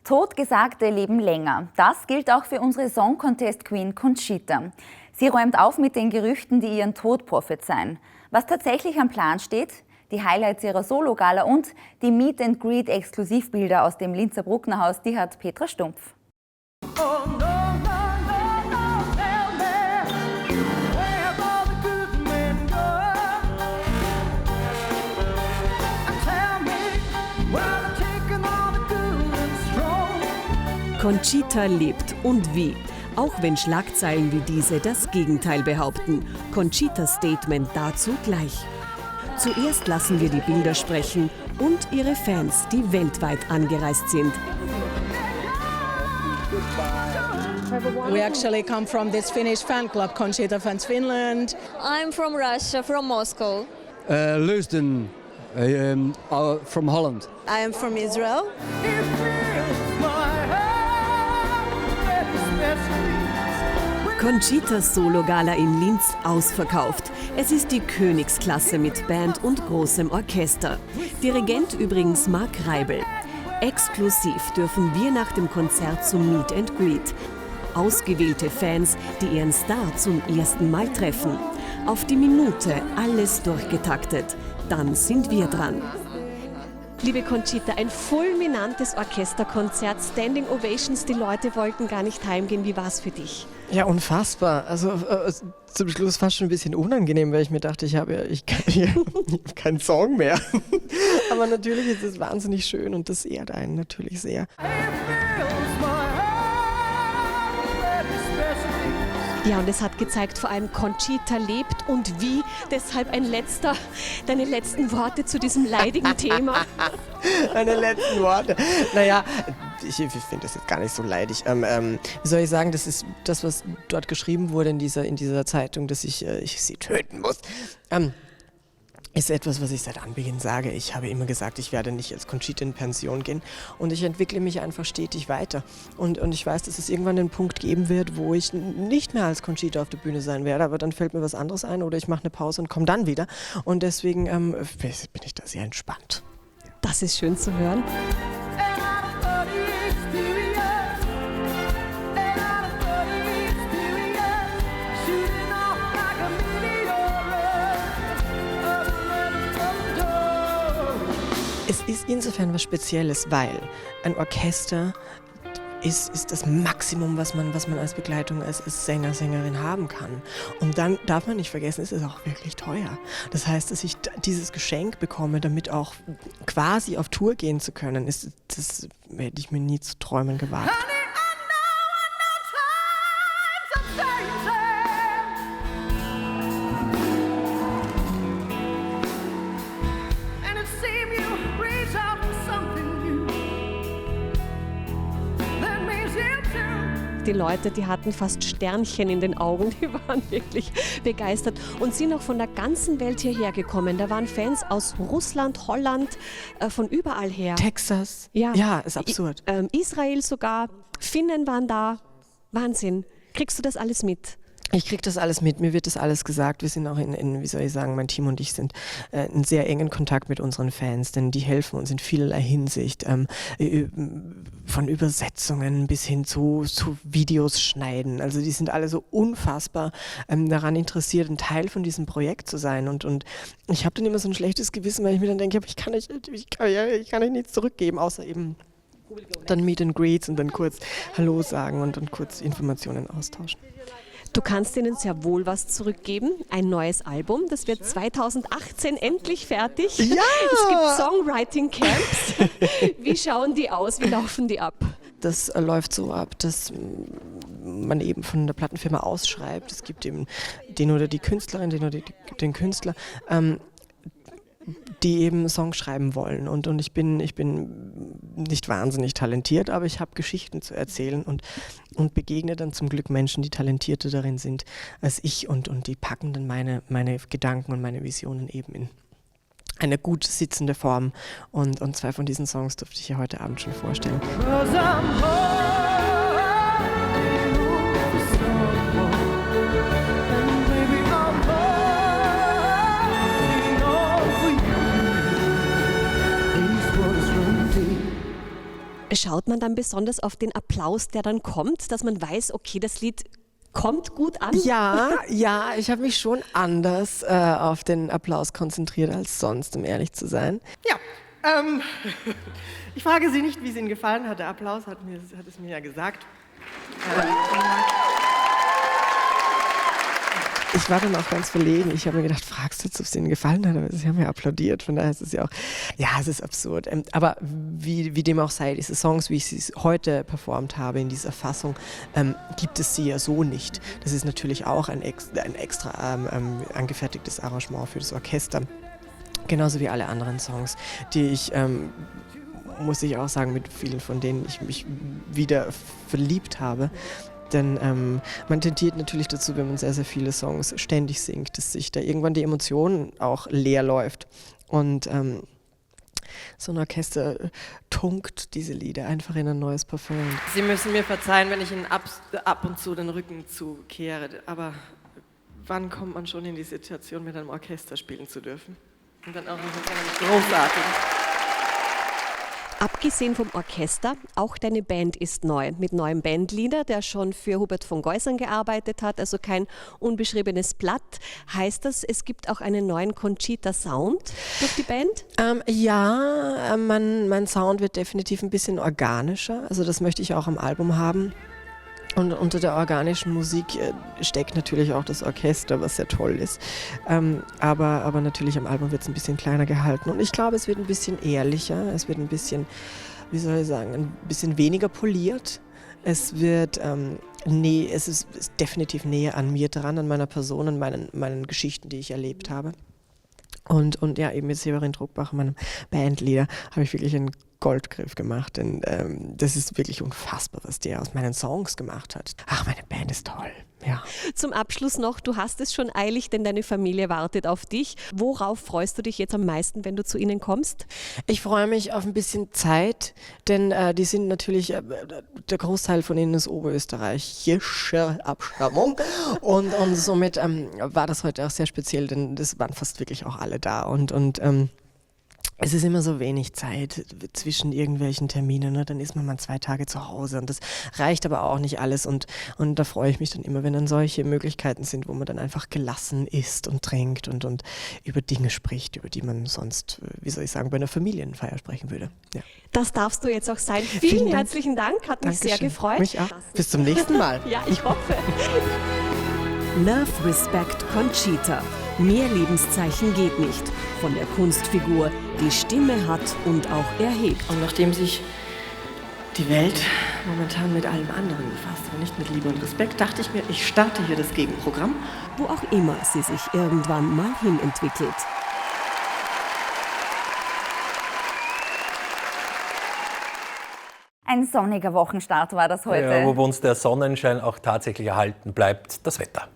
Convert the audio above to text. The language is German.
Totgesagte leben länger. Das gilt auch für unsere Song Contest Queen Conchita. Sie räumt auf mit den Gerüchten, die ihren Tod prophezeien. Was tatsächlich am Plan steht, die Highlights ihrer Solo-Gala und die Meet-and-Greet-Exklusivbilder aus dem Linzer Brucknerhaus, die hat Petra Stumpf. Conchita lebt und wie. Auch wenn Schlagzeilen wie diese das Gegenteil behaupten. Conchitas Statement dazu gleich. Zuerst lassen wir die Bilder sprechen und ihre Fans, die weltweit angereist sind. We actually come from this Finnish fan club, Conchita Fans Finland. I'm from Russia, from Moscow. Leusden, from Holland. I am from Israel. Conchitas Solo-Gala in Linz ausverkauft. Es ist die Königsklasse mit Band und großem Orchester. Dirigent übrigens Marc Reibel. Exklusiv dürfen wir nach dem Konzert zum Meet and Greet. Ausgewählte Fans, die ihren Star zum ersten Mal treffen. Auf die Minute alles durchgetaktet. Dann sind wir dran. Liebe Conchita, ein fulminantes Orchesterkonzert, Standing Ovations, die Leute wollten gar nicht heimgehen. Wie war es für dich? Ja, unfassbar. Also zum Schluss fast schon ein bisschen unangenehm, weil ich mir dachte, ich habe keinen Song mehr. Aber natürlich ist es wahnsinnig schön und das ehrt einen natürlich sehr. Ja, und es hat gezeigt, vor allem Conchita lebt und wie. Deshalb deine letzten Worte zu diesem leidigen Thema. Meine letzten Worte. Naja, ich finde das jetzt gar nicht so leidig. Wie soll ich sagen, das ist das, was dort geschrieben wurde in dieser Zeitung, dass ich sie töten muss. Ist etwas, was ich seit Anbeginn sage. Ich habe immer gesagt, ich werde nicht als Conchita in Pension gehen und ich entwickle mich einfach stetig weiter. Und ich weiß, dass es irgendwann einen Punkt geben wird, wo ich nicht mehr als Conchita auf der Bühne sein werde, aber dann fällt mir was anderes ein oder ich mache eine Pause und komme dann wieder. Und deswegen bin ich da sehr entspannt. Das ist schön zu hören. Es ist insofern was Spezielles, weil ein Orchester ist das Maximum, was man als Begleitung, als Sänger, Sängerin haben kann. Und dann darf man nicht vergessen, es ist auch wirklich teuer. Das heißt, dass ich dieses Geschenk bekomme, damit auch quasi auf Tour gehen zu können, das hätte ich mir nie zu träumen gewagt. Die Leute, die hatten fast Sternchen in den Augen, die waren wirklich begeistert und sind auch von der ganzen Welt hierher gekommen. Da waren Fans aus Russland, Holland, von überall her. Texas. Ja, ist absurd. Israel sogar, Finnen waren da. Wahnsinn. Kriegst du das alles mit? Ich kriege das alles mit, mir wird das alles gesagt. Wir sind auch wie soll ich sagen, mein Team und ich sind in sehr engen Kontakt mit unseren Fans, denn die helfen uns in vielerlei Hinsicht. Von Übersetzungen bis hin zu Videos schneiden. Also die sind alle so unfassbar daran interessiert, ein Teil von diesem Projekt zu sein. Und ich habe dann immer so ein schlechtes Gewissen, weil ich mir dann denke, ich kann nicht nichts zurückgeben, außer eben dann Meet and Greets und dann kurz Hallo sagen und dann kurz Informationen austauschen. Du kannst ihnen sehr wohl was zurückgeben. Ein neues Album, das wird 2018 endlich fertig. Ja! Es gibt Songwriting-Camps. Wie schauen die aus? Wie laufen die ab? Das läuft so ab, dass man eben von der Plattenfirma ausschreibt. Es gibt eben den oder die Künstlerin, den oder den Künstler, die eben Songs schreiben wollen. Und ich bin nicht wahnsinnig talentiert, aber ich habe Geschichten zu erzählen und begegne dann zum Glück Menschen, die talentierter darin sind als ich und die packen dann meine Gedanken und meine Visionen eben in eine gut sitzende Form. Und 2 von diesen Songs durfte ich ja heute Abend schon vorstellen. Schaut man dann besonders auf den Applaus, der dann kommt, dass man weiß, okay, das Lied kommt gut an? Ja, ich habe mich schon anders auf den Applaus konzentriert als sonst, um ehrlich zu sein. Ja, ich frage Sie nicht, wie es Ihnen gefallen hat. Der Applaus hat es mir ja gesagt. Ich war dann auch ganz verlegen. Ich habe mir gedacht, fragst du jetzt, ob es Ihnen gefallen hat? Aber Sie haben ja applaudiert, von daher ist es ja auch, ja, es ist absurd. Aber wie dem auch sei, diese Songs, wie ich sie heute performt habe in dieser Fassung, gibt es sie ja so nicht. Das ist natürlich auch ein extra angefertigtes Arrangement für das Orchester. Genauso wie alle anderen Songs, die ich, muss ich auch sagen, mit vielen von denen ich mich wieder verliebt habe. Denn man tendiert natürlich dazu, wenn man sehr, sehr viele Songs ständig singt, dass sich da irgendwann die Emotion auch leer läuft. Und so ein Orchester tunkt diese Lieder einfach in ein neues Parfum. Sie müssen mir verzeihen, wenn ich Ihnen ab und zu den Rücken zukehre. Aber wann kommt man schon in die Situation, mit einem Orchester spielen zu dürfen? Und dann auch noch mit einem großartigen. Abgesehen vom Orchester, auch deine Band ist neu, mit neuem Bandleader, der schon für Hubert von Geusern gearbeitet hat, also kein unbeschriebenes Blatt. Heißt das, es gibt auch einen neuen Conchita-Sound durch die Band? Mein Sound wird definitiv ein bisschen organischer, also das möchte ich auch am Album haben. Und unter der organischen Musik steckt natürlich auch das Orchester, was sehr toll ist. Aber natürlich am Album wird es ein bisschen kleiner gehalten. Und ich glaube, es wird ein bisschen ehrlicher, es wird ein bisschen, wie soll ich sagen, ein bisschen weniger poliert. Es wird, es ist definitiv näher an mir dran, an meiner Person, an meinen Geschichten, die ich erlebt habe. Und ja, eben mit Severin Druckbach, meinem Bandleader, habe ich wirklich einen Goldgriff gemacht, denn das ist wirklich unfassbar, was der aus meinen Songs gemacht hat. Ach, meine Band ist toll, ja. Zum Abschluss noch, du hast es schon eilig, denn deine Familie wartet auf dich. Worauf freust du dich jetzt am meisten, wenn du zu ihnen kommst? Ich freue mich auf ein bisschen Zeit, denn die sind natürlich, der Großteil von ihnen ist oberösterreichischer Abstammung und somit war das heute auch sehr speziell, denn das waren fast wirklich auch alle da und es ist immer so wenig Zeit zwischen irgendwelchen Terminen, ne? Dann ist man mal 2 Tage zu Hause und das reicht aber auch nicht alles und da freue ich mich dann immer, wenn dann solche Möglichkeiten sind, wo man dann einfach gelassen isst und trinkt und über Dinge spricht, über die man sonst, wie soll ich sagen, bei einer Familienfeier sprechen würde. Ja. Das darfst du jetzt auch sein. Vielen herzlichen Dank, hat mich sehr gefreut. Mich auch. Bis zum nächsten Mal. Ja, ich hoffe. Love, Respect, Conchita. Mehr Lebenszeichen geht nicht. Von der Kunstfigur, die Stimme hat und auch erhebt. Und nachdem sich die Welt momentan mit allem anderen befasst, aber nicht mit Liebe und Respekt, dachte ich mir, ich starte hier das Gegenprogramm. Wo auch immer sie sich irgendwann mal hin entwickelt. Ein sonniger Wochenstart war das heute. Ja, wo uns der Sonnenschein auch tatsächlich erhalten bleibt, das Wetter.